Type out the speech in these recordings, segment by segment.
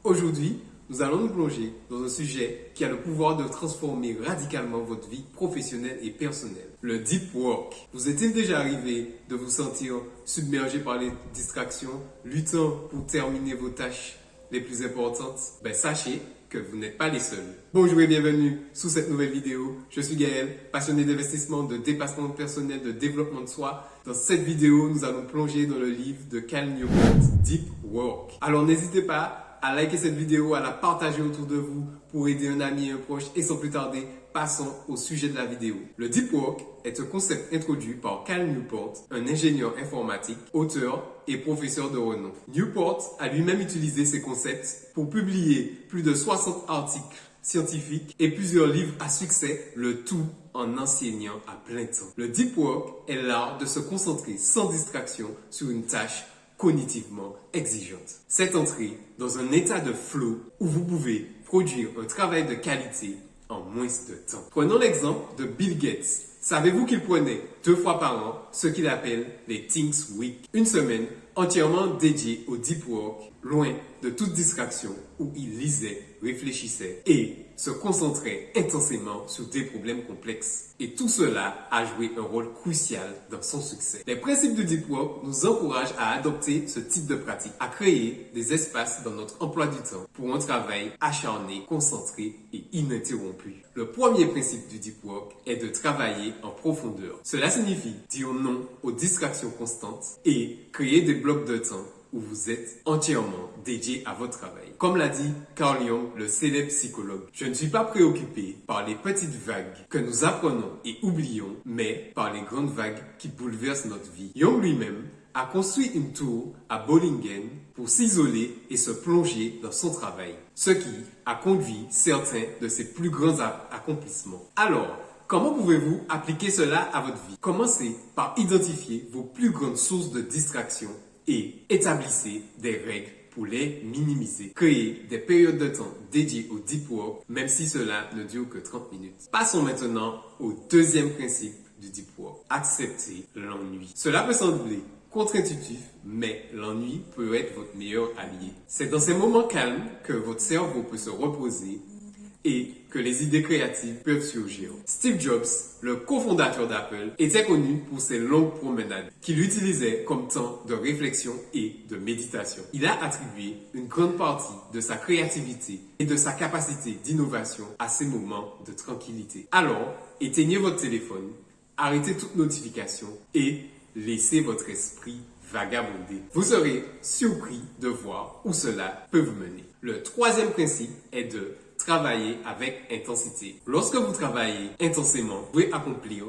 Aujourd'hui, nous allons nous plonger dans un sujet qui a le pouvoir de transformer radicalement votre vie professionnelle et personnelle, le deep work. Vous est-il déjà arrivé de vous sentir submergé par les distractions, luttant pour terminer vos tâches les plus importantes? Sachez que vous n'êtes pas les seuls. Bonjour et bienvenue sous cette nouvelle vidéo. Je suis Gaël, passionné d'investissement, de dépassement personnel, de développement de soi. Dans cette vidéo, nous allons plonger dans le livre de Cal Newport, Deep Work. Alors n'hésitez pas à liker cette vidéo, à la partager autour de vous pour aider un ami et un proche. Et sans plus tarder, passons au sujet de la vidéo. Le Deep Work est un concept introduit par Cal Newport, un ingénieur informatique, auteur et professeur de renom. Newport a lui-même utilisé ces concepts pour publier plus de 60 articles scientifiques et plusieurs livres à succès, le tout en enseignant à plein temps. Le Deep Work est l'art de se concentrer sans distraction sur une tâche cognitivement exigeante. C'est entrer dans un état de flow où vous pouvez produire un travail de qualité en moins de temps. Prenons l'exemple de Bill Gates. Savez-vous qu'il prenait 2 fois par an ce qu'il appelle les Think Week, une semaine entièrement dédiée au deep work, loin de toute distraction, où il lisait, réfléchissait et se concentrait intensément sur des problèmes complexes. Et tout cela a joué un rôle crucial dans son succès. Les principes du deep work nous encouragent à adopter ce type de pratique, à créer des espaces dans notre emploi du temps pour un travail acharné, concentré et ininterrompu. Le premier principe du deep work est de travailler en profondeur. Cela signifie dire non aux distractions constantes et créer des blocs de temps où vous êtes entièrement dédié à votre travail. Comme l'a dit Carl Jung, le célèbre psychologue, je ne suis pas préoccupé par les petites vagues que nous apprenons et oublions, mais par les grandes vagues qui bouleversent notre vie. Jung lui-même a construit une tour à Bollingen pour s'isoler et se plonger dans son travail, ce qui a conduit certains de ses plus grands accomplissements. Alors, comment pouvez-vous appliquer cela à votre vie? Commencez par identifier vos plus grandes sources de distraction et établissez des règles pour les minimiser. Créez des périodes de temps dédiées au deep work, même si cela ne dure que 30 minutes. Passons maintenant au deuxième principe du deep work. Acceptez l'ennui. Cela peut sembler contre-intuitif, mais l'ennui peut être votre meilleur allié. C'est dans ces moments calmes que votre cerveau peut se reposer et que les idées créatives peuvent surgir. Steve Jobs, le cofondateur d'Apple, était connu pour ses longues promenades qu'il utilisait comme temps de réflexion et de méditation. Il a attribué une grande partie de sa créativité et de sa capacité d'innovation à ces moments de tranquillité. Alors, éteignez votre téléphone, arrêtez toute notification et laissez votre esprit vagabonder. Vous serez surpris de voir où cela peut vous mener. Le troisième principe est de travailler avec intensité. Lorsque vous travaillez intensément, vous pouvez accomplir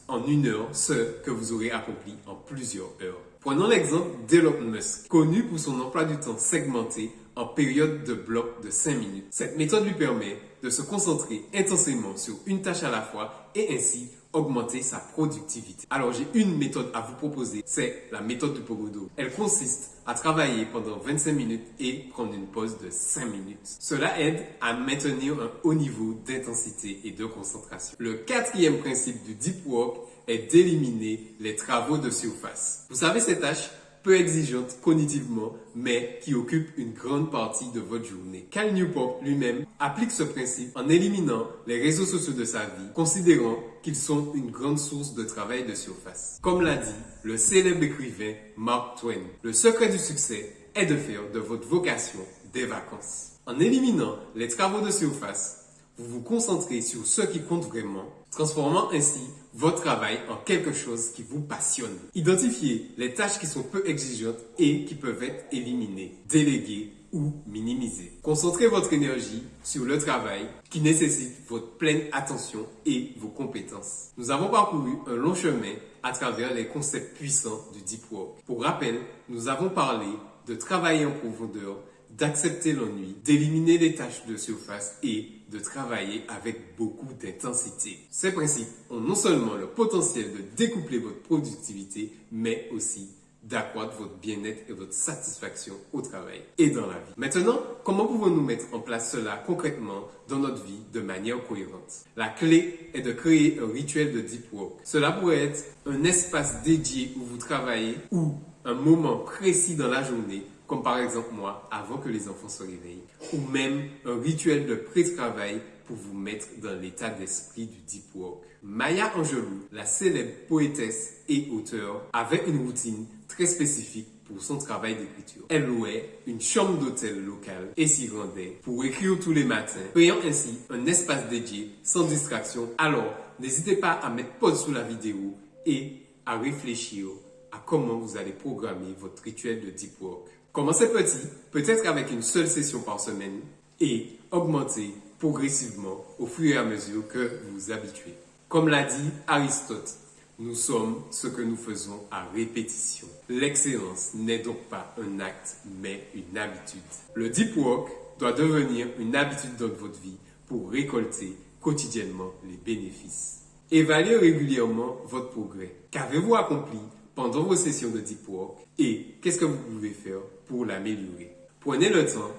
en 1 heure ce que vous aurez accompli en plusieurs heures. Prenons l'exemple d'Elon Musk, connu pour son emploi du temps segmenté en périodes de blocs de 5 minutes. Cette méthode lui permet de se concentrer intensément sur une tâche à la fois et ainsi augmenter sa productivité. Alors j'ai une méthode à vous proposer, c'est la méthode du Pomodoro. Elle consiste à travailler pendant 25 minutes et prendre une pause de 5 minutes. Cela aide à maintenir un haut niveau d'intensité et de concentration. Le quatrième principe du deep work est d'éliminer les travaux de surface. Vous savez, ces tâches peu exigeantes cognitivement, mais qui occupent une grande partie de votre journée. Cal Newport lui-même applique ce principe en éliminant les réseaux sociaux de sa vie, considérant qu'ils sont une grande source de travail de surface. Comme l'a dit le célèbre écrivain Mark Twain, le secret du succès est de faire de votre vocation des vacances. En éliminant les travaux de surface, vous vous concentrez sur ce qui compte vraiment, transformant ainsi votre travail en quelque chose qui vous passionne. Identifiez les tâches qui sont peu exigeantes et qui peuvent être éliminées, déléguées ou minimisées. Concentrez votre énergie sur le travail qui nécessite votre pleine attention et vos compétences. Nous avons parcouru un long chemin à travers les concepts puissants du deep work. Pour rappel, nous avons parlé de travailler en profondeur, d'accepter l'ennui, d'éliminer les tâches de surface et de travailler avec beaucoup d'intensité. Ces principes ont non seulement le potentiel de découpler votre productivité, mais aussi d'accroître votre bien-être et votre satisfaction au travail et dans la vie. Maintenant, comment pouvons-nous mettre en place cela concrètement dans notre vie de manière cohérente? La clé est de créer un rituel de deep work. Cela pourrait être un espace dédié où vous travaillez ou un moment précis dans la journée comme par exemple moi, avant que les enfants se réveillent, ou même un rituel de pré-travail pour vous mettre dans l'état d'esprit du deep work. Maya Angelou, la célèbre poétesse et auteure, avait une routine très spécifique pour son travail d'écriture. Elle louait une chambre d'hôtel locale et s'y rendait pour écrire tous les matins, créant ainsi un espace dédié sans distraction. Alors, n'hésitez pas à mettre pause sur la vidéo et à réfléchir à comment vous allez programmer votre rituel de deep work. Commencez petit, peut-être avec une seule session par semaine, et augmentez progressivement au fur et à mesure que vous vous habituez. Comme l'a dit Aristote, nous sommes ce que nous faisons à répétition. L'excellence n'est donc pas un acte, mais une habitude. Le deep work doit devenir une habitude dans votre vie pour récolter quotidiennement les bénéfices. Évaluez régulièrement votre progrès. Qu'avez-vous accompli pendant vos sessions de deep work et qu'est-ce que vous pouvez faire pour l'améliorer? Prenez le temps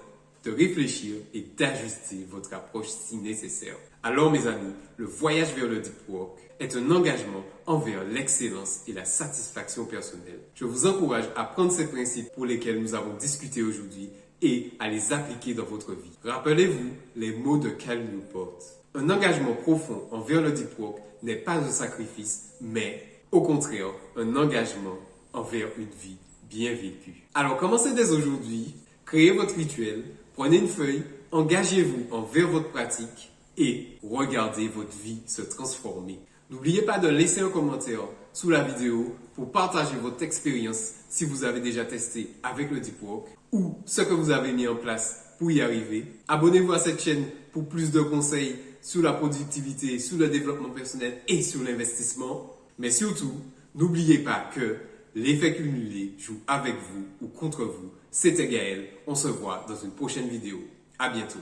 de réfléchir et d'ajuster votre approche si nécessaire. Alors mes amis, le voyage vers le deep work est un engagement envers l'excellence et la satisfaction personnelle. Je vous encourage à prendre ces principes pour lesquels nous avons discuté aujourd'hui et à les appliquer dans votre vie. Rappelez-vous les mots de Cal Newport. Un engagement profond envers le deep work n'est pas un sacrifice, mais au contraire, un engagement envers une vie bien vécue. Alors commencez dès aujourd'hui, créez votre rituel, prenez une feuille, engagez-vous envers votre pratique et regardez votre vie se transformer. N'oubliez pas de laisser un commentaire sous la vidéo pour partager votre expérience si vous avez déjà testé avec le deep work ou ce que vous avez mis en place pour y arriver. Abonnez-vous à cette chaîne pour plus de conseils sur la productivité, sur le développement personnel et sur l'investissement. Mais surtout, n'oubliez pas que l'effet cumulé joue avec vous ou contre vous. C'était Gaël. On se voit dans une prochaine vidéo. À bientôt.